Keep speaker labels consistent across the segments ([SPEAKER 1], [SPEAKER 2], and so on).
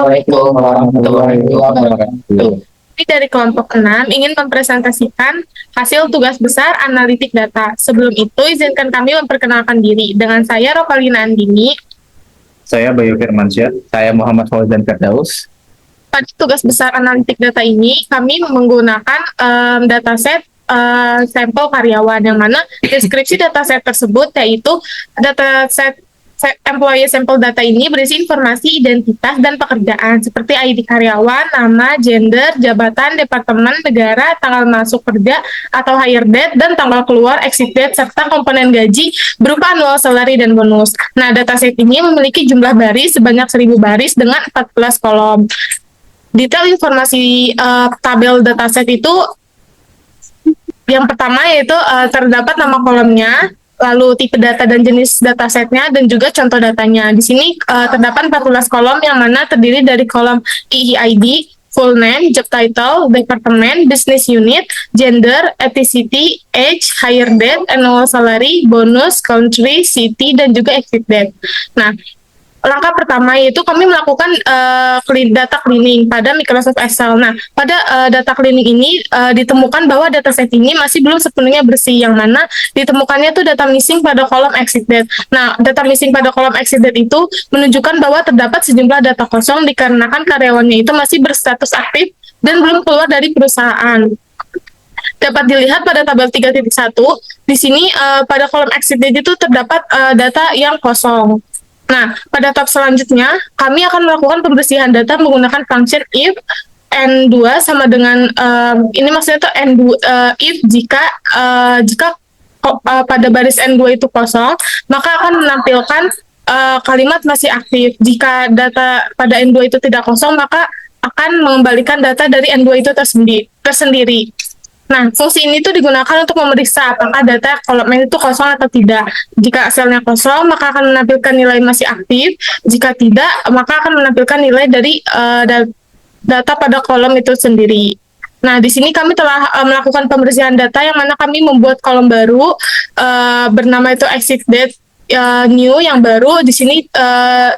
[SPEAKER 1] Assalamualaikum warahmatullahi wabarakatuh.
[SPEAKER 2] Kami dari kelompok 6 ingin mempresentasikan hasil tugas besar analitik data. Sebelum itu, izinkan kami memperkenalkan diri. Dengan saya, Rovalina Andini.
[SPEAKER 1] Saya Bayu Firmansyah, saya Muhammad Fauzan Firdaus.
[SPEAKER 2] Pada tugas besar analitik data ini, kami menggunakan dataset sampel karyawan, yang mana deskripsi dataset tersebut yaitu dataset employee sampel data ini berisi informasi identitas dan pekerjaan seperti ID karyawan, nama, gender, jabatan, departemen, negara, tanggal masuk kerja atau hire date, dan tanggal keluar exit date, serta komponen gaji berupa annual salary dan bonus. Nah, dataset ini memiliki jumlah baris sebanyak 1000 baris dengan 14 kolom. Detail informasi tabel dataset itu yang pertama yaitu terdapat nama kolomnya, lalu tipe data dan jenis datasetnya, dan juga contoh datanya. Di sini terdapat 14 kolom yang mana terdiri dari kolom EEID, full name, job title, departemen, business unit, gender, ethnicity, age, hire date, annual salary, bonus, country, city, dan juga exit date. Nah, langkah pertama yaitu kami melakukan data cleaning pada Microsoft Excel. Nah, pada data cleaning ini ditemukan bahwa dataset ini masih belum sepenuhnya bersih, yang mana ditemukannya itu data missing pada kolom exit date. Nah, data missing pada kolom exit date itu menunjukkan bahwa terdapat sejumlah data kosong dikarenakan karyawannya itu masih berstatus aktif dan belum keluar dari perusahaan. Dapat dilihat pada tabel 3.1, di sini pada kolom exit date itu terdapat data yang kosong. Nah, pada tab selanjutnya, kami akan melakukan pembersihan data menggunakan function if N2 sama dengan, ini maksudnya tuh N2, if jika pada baris N2 itu kosong, maka akan menampilkan kalimat masih aktif. Jika data pada N2 itu tidak kosong, maka akan mengembalikan data dari N2 itu tersendiri. Nah, fungsi ini tuh digunakan untuk memeriksa apakah data kolomnya itu kosong atau tidak. Jika selnya kosong, maka akan menampilkan nilai masih aktif. Jika tidak, maka akan menampilkan nilai dari data pada kolom itu sendiri. Nah, di sini kami telah melakukan pembersihan data, yang mana kami membuat kolom baru bernama itu exit date new yang baru. Di sini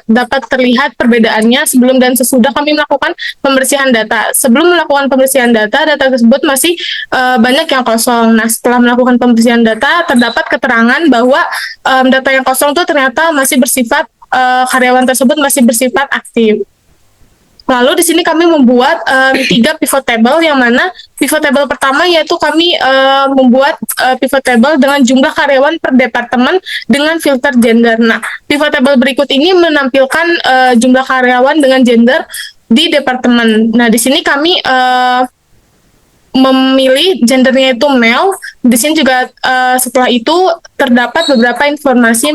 [SPEAKER 2] dapat terlihat perbedaannya sebelum dan sesudah kami melakukan pembersihan data. Sebelum melakukan pembersihan data tersebut masih banyak yang kosong. Nah, setelah melakukan pembersihan data, terdapat keterangan bahwa data yang kosong itu ternyata masih bersifat karyawan tersebut masih bersifat aktif. Lalu di sini kami membuat 3 pivot table, yang mana pivot table pertama yaitu kami membuat pivot table dengan jumlah karyawan per departemen dengan filter gender. Nah, pivot table berikut ini menampilkan jumlah karyawan dengan gender di departemen. Nah, di sini kami memilih gendernya itu male. Di sini juga setelah itu terdapat beberapa informasi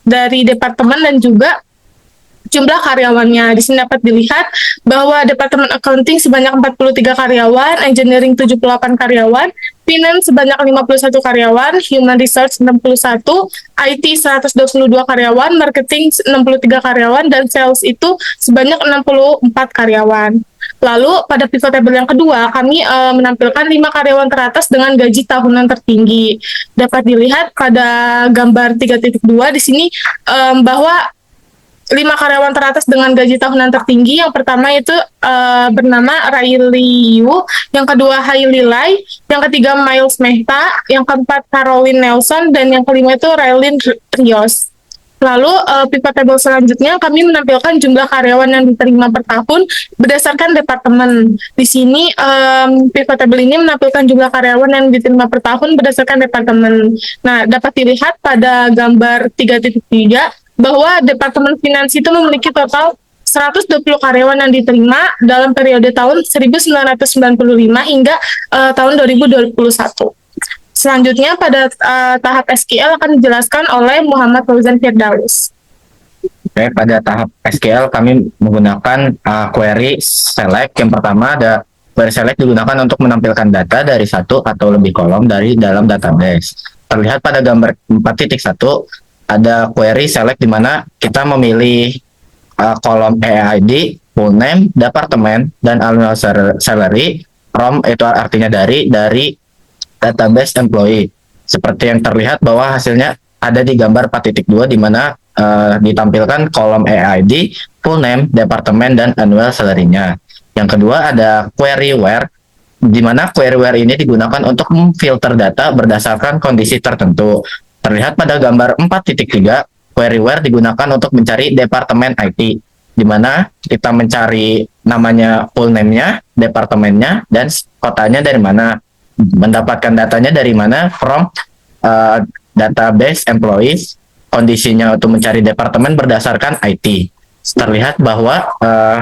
[SPEAKER 2] dari departemen dan juga jumlah karyawannya. Di sini dapat dilihat bahwa Departemen Accounting sebanyak 43 karyawan, Engineering 78 karyawan, Finance sebanyak 51 karyawan, Human Resource 61, IT 122 karyawan, Marketing 63 karyawan, dan Sales itu sebanyak 64 karyawan. Lalu pada pivot table yang kedua, kami menampilkan 5 karyawan teratas dengan gaji tahunan tertinggi. Dapat dilihat pada gambar 3.2 di sini bahwa 5 karyawan teratas dengan gaji tahunan tertinggi, yang pertama itu bernama Riley Yu, yang kedua Hailey Lai, yang ketiga Miles Mehta, yang keempat Caroline Nelson, dan yang kelima itu Raylin Rios. Lalu pivot table selanjutnya kami menampilkan jumlah karyawan yang diterima per tahun berdasarkan departemen. Di sini pivot table ini menampilkan jumlah karyawan yang diterima per tahun berdasarkan departemen. Nah, dapat dilihat pada gambar 3.3 bahwa Departemen Finansi itu memiliki total 120 karyawan yang diterima dalam periode tahun 1995 hingga tahun 2021. Selanjutnya pada tahap SQL akan dijelaskan oleh Muhammad Fauzan Firdaus.
[SPEAKER 1] Oke, pada tahap SQL kami menggunakan query select. Yang pertama ada query select digunakan untuk menampilkan data dari satu atau lebih kolom dari dalam database. Terlihat pada gambar 4.1 ada query select di mana kita memilih kolom EID, full name, departemen, dan annual salary from, itu artinya dari database employee. Seperti yang terlihat bahwa hasilnya ada di gambar 4.2 di mana ditampilkan kolom EID, full name, departemen, dan annual salary-nya. Yang kedua ada query where, di mana query where ini digunakan untuk memfilter data berdasarkan kondisi tertentu. Terlihat pada gambar 4.3, query where digunakan untuk mencari departemen IT, di mana kita mencari namanya, full name-nya, departemennya, dan kotanya dari mana. Mendapatkan datanya dari mana? From database employees. Kondisinya untuk mencari departemen berdasarkan IT. Terlihat bahwa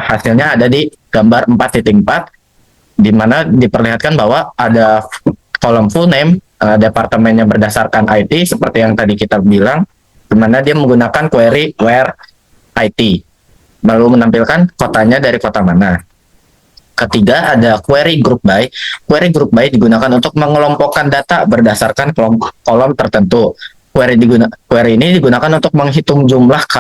[SPEAKER 1] hasilnya ada di gambar 4.4, di mana diperlihatkan bahwa ada kolom full name, departemennya berdasarkan IT seperti yang tadi kita bilang, di mana dia menggunakan query where IT, lalu menampilkan kotanya dari kota mana. Ketiga ada query group by. Query group by digunakan untuk mengelompokkan data berdasarkan kolom tertentu. Query ini digunakan untuk menghitung jumlah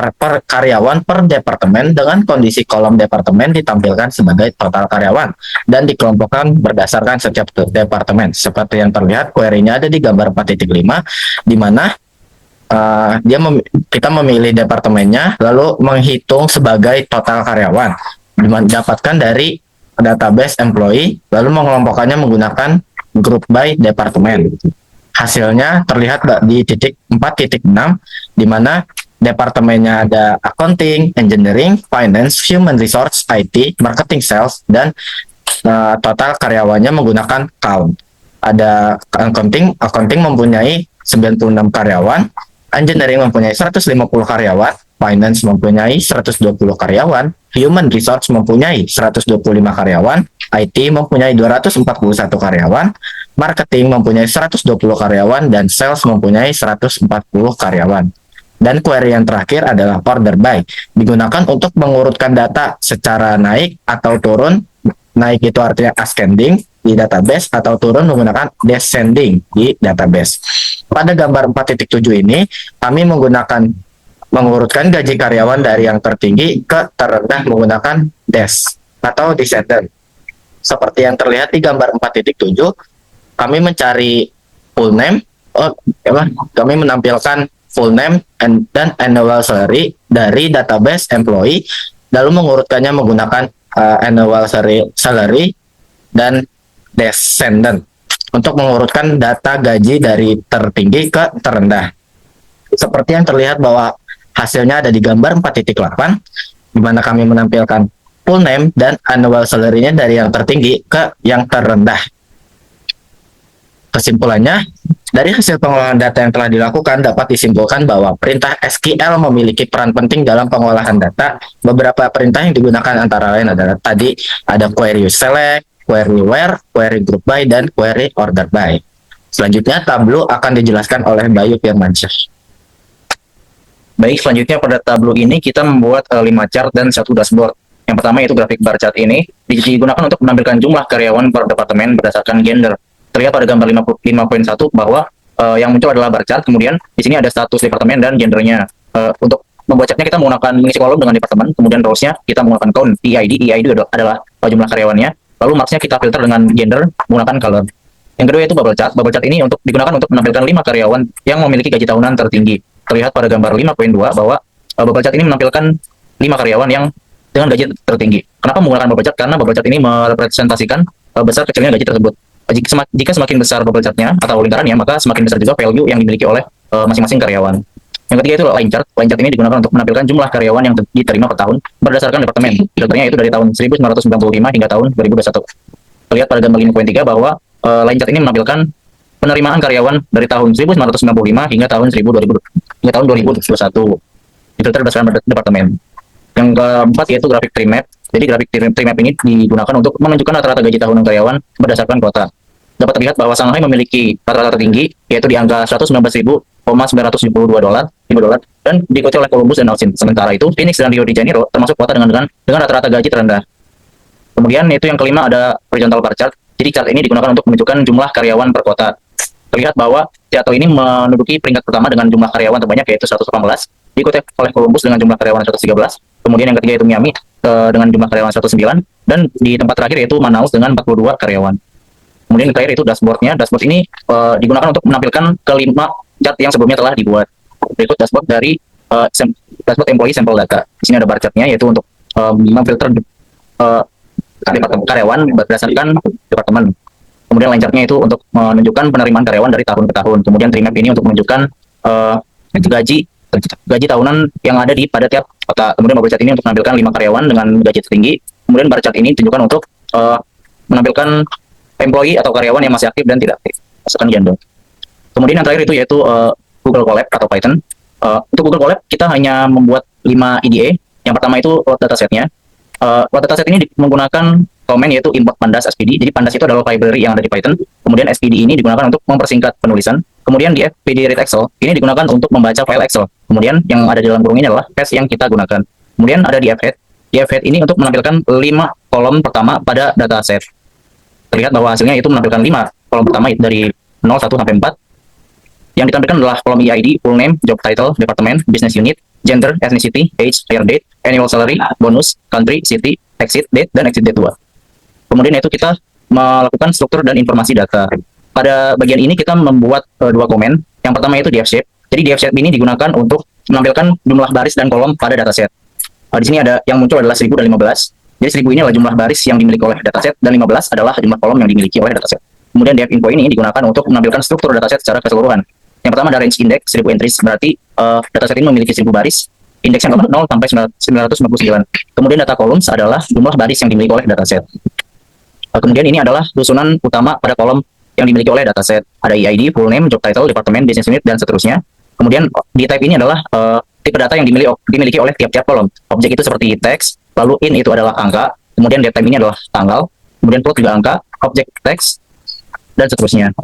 [SPEAKER 1] karyawan per departemen dengan kondisi kolom departemen ditampilkan sebagai total karyawan dan dikelompokkan berdasarkan setiap departemen. Seperti yang terlihat, query-nya ada di gambar 4.5, di mana kita memilih departemennya lalu menghitung sebagai total karyawan, didapatkan dari database employee, lalu mengelompokkannya menggunakan group by departemen. Hasilnya terlihat di titik 4.6, di mana departemennya ada accounting, engineering, finance, human resource, IT, marketing, sales, dan total karyawannya menggunakan count. Ada accounting mempunyai 96 karyawan, engineering mempunyai 150 karyawan, finance mempunyai 120 karyawan, human resource mempunyai 125 karyawan, IT mempunyai 241 karyawan, marketing mempunyai 120 karyawan, dan sales mempunyai 140 karyawan. Dan query yang terakhir adalah order by, digunakan untuk mengurutkan data secara naik atau turun. Naik itu artinya ascending di database, atau turun menggunakan descending di database. Pada gambar 4.7 ini, kami mengurutkan gaji karyawan dari yang tertinggi ke terendah menggunakan des atau descendant. Seperti yang terlihat di gambar 4.7, kami mencari full name, kami menampilkan full name dan annual salary dari database employee, lalu mengurutkannya menggunakan annual salary dan descendant untuk mengurutkan data gaji dari tertinggi ke terendah. Seperti yang terlihat bahwa hasilnya ada di gambar 4.8, di mana kami menampilkan full name dan annual salary-nya dari yang tertinggi ke yang terendah. Kesimpulannya, dari hasil pengolahan data yang telah dilakukan dapat disimpulkan bahwa perintah SQL memiliki peran penting dalam pengolahan data. Beberapa perintah yang digunakan antara lain adalah tadi ada query select, query where, query group by, dan query order by. Selanjutnya, Tableau akan dijelaskan oleh Bayu Firmansyah.
[SPEAKER 3] Baik, selanjutnya pada Tableau ini kita membuat 5 chart dan 1 dashboard. Yang pertama yaitu grafik bar chart ini digunakan untuk menampilkan jumlah karyawan per departemen berdasarkan gender. Terlihat pada gambar 5.1 bahwa yang muncul adalah bar chart, kemudian di sini ada status departemen dan gendernya. Untuk membuat chartnya kita menggunakan mengisi kolom dengan departemen, kemudian rowsnya kita menggunakan count, EID adalah jumlah karyawannya, lalu marksnya kita filter dengan gender menggunakan color. Yang kedua yaitu bubble chart. Bubble chart ini digunakan untuk menampilkan 5 karyawan yang memiliki gaji tahunan tertinggi. Terlihat pada gambar 5.2 bahwa bubble chart ini menampilkan 5 karyawan yang dengan gaji tertinggi. Kenapa menggunakan bubble chart? Karena bubble chart ini merepresentasikan besar kecilnya gaji tersebut. Jika semakin besar bubble chart-nya atau lingkarannya, maka semakin besar juga value yang dimiliki oleh masing-masing karyawan. Yang ketiga itu line chart. Line chart ini digunakan untuk menampilkan jumlah karyawan yang diterima per tahun berdasarkan departemen. Filternya itu dari tahun 1995 hingga tahun 2021. Terlihat pada gambar 5.3 bahwa line chart ini menampilkan penerimaan karyawan dari tahun 1995 hingga tahun 2021. Difilter berdasarkan departemen. Yang keempat yaitu grafik tree map. Jadi grafik tree map ini digunakan untuk menunjukkan rata-rata gaji tahunan karyawan berdasarkan kota. Dapat terlihat bahwa Shanghai memiliki rata-rata tertinggi, yaitu di angka $119.972 dan diikuti oleh Columbus dan Austin. Sementara itu, Phoenix dan Rio de Janeiro termasuk kota dengan rata-rata gaji terendah. Kemudian itu yang kelima ada horizontal bar chart. Jadi chart ini digunakan untuk menunjukkan jumlah karyawan per kota. Terlihat bahwa Seattle ini menduduki peringkat pertama dengan jumlah karyawan terbanyak yaitu 118, diikuti oleh Columbus dengan jumlah karyawan 113. Kemudian yang ketiga itu Miami dengan jumlah karyawan 109, dan di tempat terakhir yaitu Manaus dengan 42 karyawan. Kemudian yang terakhir itu dashboardnya. Dashboard ini digunakan untuk menampilkan kelima chart yang sebelumnya telah dibuat. Berikut dashboard dari dashboard employee sampel data. Di sini ada bar chart-nya, yaitu untuk memfilter karyawan berdasarkan departemen. Kemudian line chart-nya itu untuk menunjukkan penerimaan karyawan dari tahun ke tahun. Kemudian trimap ini untuk menunjukkan gaji tahunan yang ada di pada tiap kota. Kemudian bubble chart ini untuk menampilkan 5 karyawan dengan gaji tertinggi. Kemudian bar chart ini ditujukan untuk menampilkan employee atau karyawan yang masih aktif dan tidak aktif, berdasarkan gender. Kemudian yang terakhir itu yaitu Google Colab atau Python. Untuk Google Colab kita hanya membuat 5 IDE. Yang pertama itu load dataset-nya. Load dataset ini menggunakan komen yaitu import pandas SPD. Jadi pandas itu adalah library yang ada di Python. Kemudian SPD ini digunakan untuk mempersingkat penulisan. Kemudian di FPD read Excel ini digunakan untuk membaca file Excel. Kemudian yang ada di dalam kurung ini adalah path yang kita gunakan. Kemudian ada di fhead. Di fhead ini untuk menampilkan 5 kolom pertama pada dataset. Terlihat bahwa hasilnya itu menampilkan 5 kolom pertama dari 0, 1 sampai 4. Yang ditampilkan adalah kolom EID, full name, job title, department, business unit, gender, ethnicity, age, hire date, annual salary, bonus, country, city, exit date, dan exit date 2. Kemudian itu kita melakukan struktur dan informasi data. Pada bagian ini kita membuat 2 komen. Yang pertama itu df shape. Jadi df shape ini digunakan untuk menampilkan jumlah baris dan kolom pada dataset. Di sini ada yang muncul adalah 1000 dan 15. Jadi 1000 ini adalah jumlah baris yang dimiliki oleh dataset dan 15 adalah jumlah kolom yang dimiliki oleh dataset. Kemudian df info ini digunakan untuk menampilkan struktur dataset secara keseluruhan. Yang pertama ada range index 1000 entries, berarti dataset ini memiliki 1000 baris, indeksnya 0 sampai 999. Kemudian data columns adalah jumlah baris yang dimiliki oleh dataset. Kemudian ini adalah susunan utama pada kolom yang dimiliki oleh dataset. Ada EID, full name, job title, department, business unit, dan seterusnya. Kemudian di type ini adalah tipe data yang dimiliki oleh tiap-tiap kolom. Objek itu seperti teks, lalu in itu adalah angka, kemudian date time ini adalah tanggal, kemudian float juga angka, objek teks, dan seterusnya.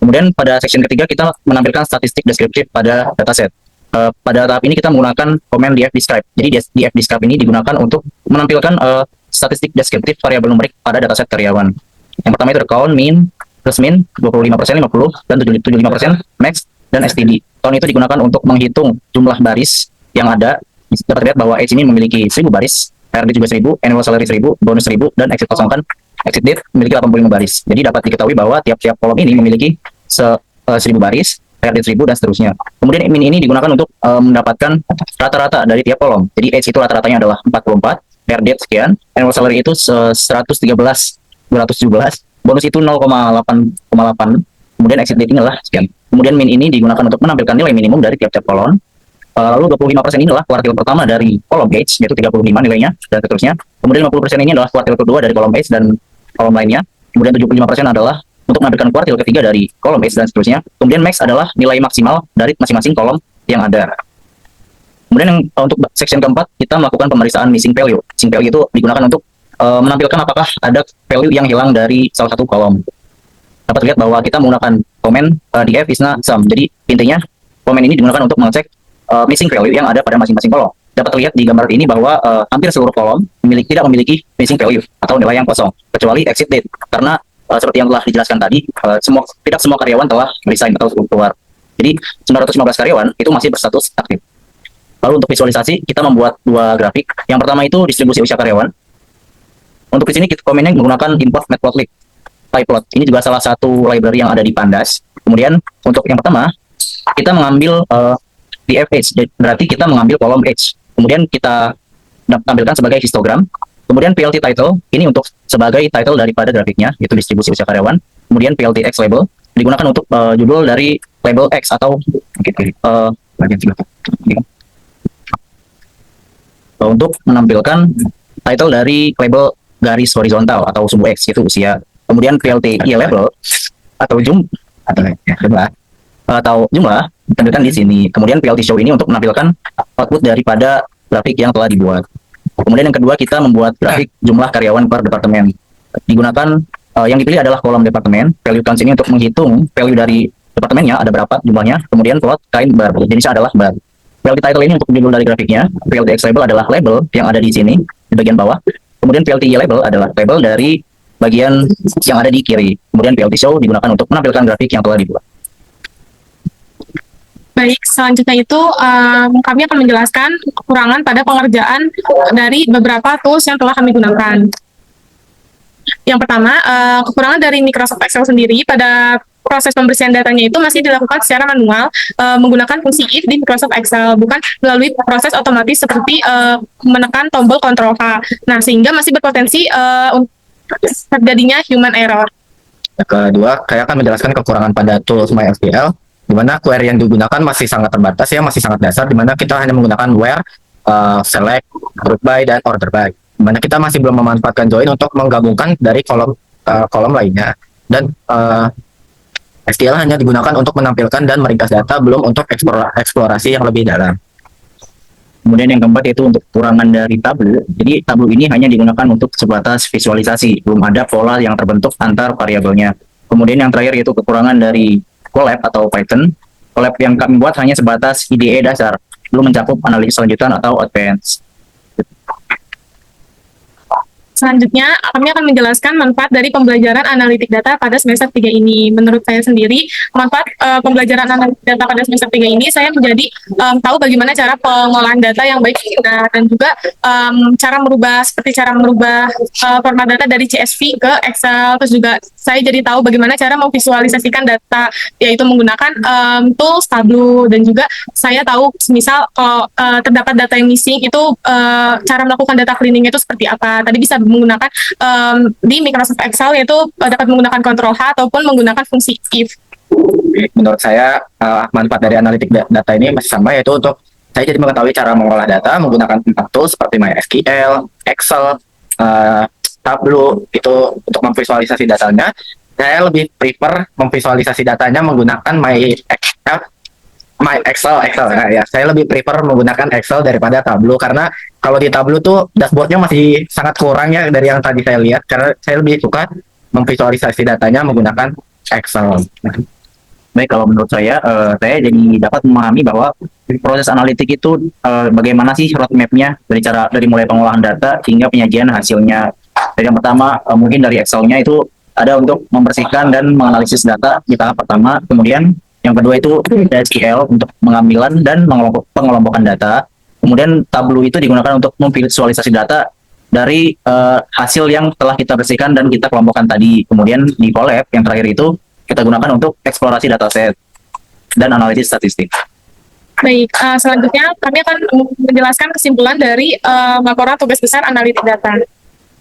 [SPEAKER 3] Kemudian pada section ketiga kita menampilkan statistik deskriptif pada dataset. Pada tahap ini kita menggunakan komen df-describe. Jadi df-describe ini digunakan untuk menampilkan statistik deskriptif variabel numerik pada dataset karyawan. Yang pertama itu count, min, plus min, 25%, 50, dan 75%, max, dan STD. Count itu digunakan untuk menghitung jumlah baris yang ada. Dapat terlihat bahwa age ini memiliki 1000 baris, HRD juga 1000, annual salary 1000, bonus 1000, dan exit kosongkan exit date memiliki 85 baris. Jadi dapat diketahui bahwa tiap-tiap kolom ini memiliki 1000 baris, HRD 1000, dan seterusnya. Kemudian min ini digunakan untuk mendapatkan rata-rata dari tiap kolom. Jadi age itu rata-ratanya adalah 44, HRD sekian, annual salary itu 113, 217, bonus itu 0,8, kemudian exit date ini adalah sekian. Kemudian min ini digunakan untuk menampilkan nilai minimum dari tiap-tiap kolom. Lalu 25% ini adalah kuartil pertama dari kolom age, yaitu 35 nilainya, dan seterusnya. Kemudian 50% ini adalah kuartil kedua dari kolom age dan kolom lainnya. Kemudian 75% adalah untuk menampilkan kuartil ketiga dari kolom age dan seterusnya. Kemudian max adalah nilai maksimal dari masing-masing kolom yang ada. Kemudian untuk section keempat, kita melakukan pemeriksaan missing value. Missing value itu digunakan untuk menampilkan apakah ada value yang hilang dari salah satu kolom. Dapat terlihat bahwa kita menggunakan komen df is not sum. Jadi intinya komen ini digunakan untuk mengecek missing value yang ada pada masing-masing kolom. Dapat terlihat di gambar ini bahwa hampir seluruh kolom tidak memiliki missing value atau nilai yang kosong, kecuali exit date. Karena seperti yang telah dijelaskan tadi, tidak semua karyawan telah resign atau keluar. Jadi 915 karyawan itu masih berstatus aktif. Lalu untuk visualisasi, kita membuat 2 grafik. Yang pertama itu distribusi usia karyawan. Untuk di sini kita komennya menggunakan import matplotlib. PyPlot ini juga salah satu library yang ada di Pandas. Kemudian untuk yang pertama, kita mengambil df-age, berarti kita mengambil kolom age. Kemudian kita tampilkan sebagai histogram. Kemudian PLT title, ini untuk sebagai title daripada grafiknya, yaitu distribusi usia karyawan. Kemudian PLT X label, digunakan untuk judul dari label X atau untuk menampilkan title dari label garis horizontal atau sumbu X, yaitu usia. Kemudian PLT Y label atau jumlah ditampilkan di sini. Kemudian PLT show ini untuk menampilkan output daripada grafik yang telah dibuat. Kemudian yang kedua kita membuat grafik jumlah karyawan per departemen. Digunakan yang dipilih adalah kolom departemen. Value counts ini untuk menghitung value dari departemennya ada berapa jumlahnya. Kemudian plot kain bar, jenisnya adalah bar. PLT title ini untuk judul dari grafiknya. PLT X label adalah label yang ada di sini di bagian bawah. Kemudian PLT Y label adalah label dari bagian yang ada di kiri. Kemudian PLT show digunakan untuk menampilkan grafik yang telah dibuat.
[SPEAKER 2] Baik, selanjutnya itu kami akan menjelaskan kekurangan pada pengerjaan dari beberapa tools yang telah kami gunakan. Yang pertama, kekurangan dari Microsoft Excel sendiri pada proses pembersihan datanya itu masih dilakukan secara manual menggunakan fungsi if di Microsoft Excel, bukan melalui proses otomatis seperti menekan tombol Ctrl H. Nah, sehingga masih berpotensi untuk terjadinya human error.
[SPEAKER 1] Kedua, saya akan menjelaskan kekurangan pada tools MySQL, di mana query yang digunakan masih sangat terbatas ya, masih sangat dasar, di mana kita hanya menggunakan where, select, group by, dan order by. Di mana kita masih belum memanfaatkan join untuk menggabungkan dari kolom lainnya. Dan SQL hanya digunakan untuk menampilkan dan meringkas data, belum untuk eksplorasi yang lebih dalam.
[SPEAKER 3] Kemudian yang keempat yaitu untuk kekurangan dari tabel. Jadi tabel ini hanya digunakan untuk sebatas visualisasi, belum ada pola yang terbentuk antar variabelnya. Kemudian yang terakhir yaitu kekurangan dari Colab atau Python. Colab yang kami buat hanya sebatas IDE dasar, belum mencakup analisis lanjutan atau advance.
[SPEAKER 2] Selanjutnya, kami akan menjelaskan manfaat dari pembelajaran analitik data pada semester 3 ini. Menurut saya sendiri, manfaat pembelajaran analitik data pada semester 3 ini, saya menjadi tahu bagaimana cara pengolahan data yang baik dan juga cara merubah format data dari CSV ke Excel. Terus juga saya jadi tahu bagaimana cara memvisualisasikan data, yaitu menggunakan tools Tableau, dan juga saya tahu misal kalau terdapat data yang missing itu cara melakukan data cleaning itu seperti apa. Tadi bisa menggunakan di Microsoft Excel, yaitu dapat menggunakan Ctrl H ataupun menggunakan fungsi if.
[SPEAKER 1] Menurut saya manfaat dari analitik data ini masih sama, yaitu untuk saya jadi mengetahui cara mengolah data menggunakan 4 tools seperti MySQL, Excel, Tableau, itu untuk memvisualisasi datanya. Saya lebih prefer memvisualisasi datanya menggunakan Excel. Nah, ya, saya lebih prefer menggunakan Excel daripada Tableau, karena kalau di Tableau tuh dashboardnya masih sangat kurang ya dari yang tadi saya lihat, karena saya lebih suka memvisualisasi datanya menggunakan Excel.
[SPEAKER 3] Baik, kalau menurut saya jadi dapat memahami bahwa proses analitik itu bagaimana sih roadmap-nya dari mulai pengolahan data hingga penyajian hasilnya. Jadi yang pertama mungkin dari Excel-nya itu ada untuk membersihkan dan menganalisis data di tahap pertama. Kemudian yang kedua itu SQL untuk pengambilan dan pengelompokan data. Kemudian Tableau itu digunakan untuk memvisualisasi data dari hasil yang telah kita bersihkan dan kita kelompokkan tadi. Kemudian di Colab yang terakhir itu kita gunakan untuk eksplorasi dataset dan analisis statistik.
[SPEAKER 2] Baik, selanjutnya kami akan menjelaskan kesimpulan dari laporan tugas besar analitik data.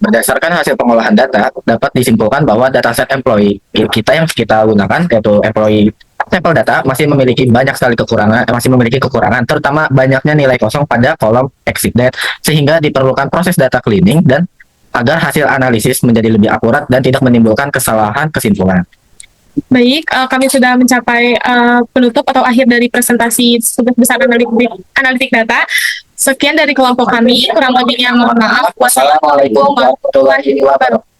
[SPEAKER 1] Berdasarkan hasil pengolahan data, dapat disimpulkan bahwa dataset employee kita yang kita gunakan, yaitu employee sampel data, masih memiliki kekurangan, terutama banyaknya nilai kosong pada kolom exit date, sehingga diperlukan proses data cleaning dan agar hasil analisis menjadi lebih akurat dan tidak menimbulkan kesalahan kesimpulan.
[SPEAKER 2] Baik, kami sudah mencapai penutup atau akhir dari presentasi tugas besar analitik data. Sekian dari kelompok kami, kurang lebihnya mohon maaf. Wassalamualaikum warahmatullahi wabarakatuh.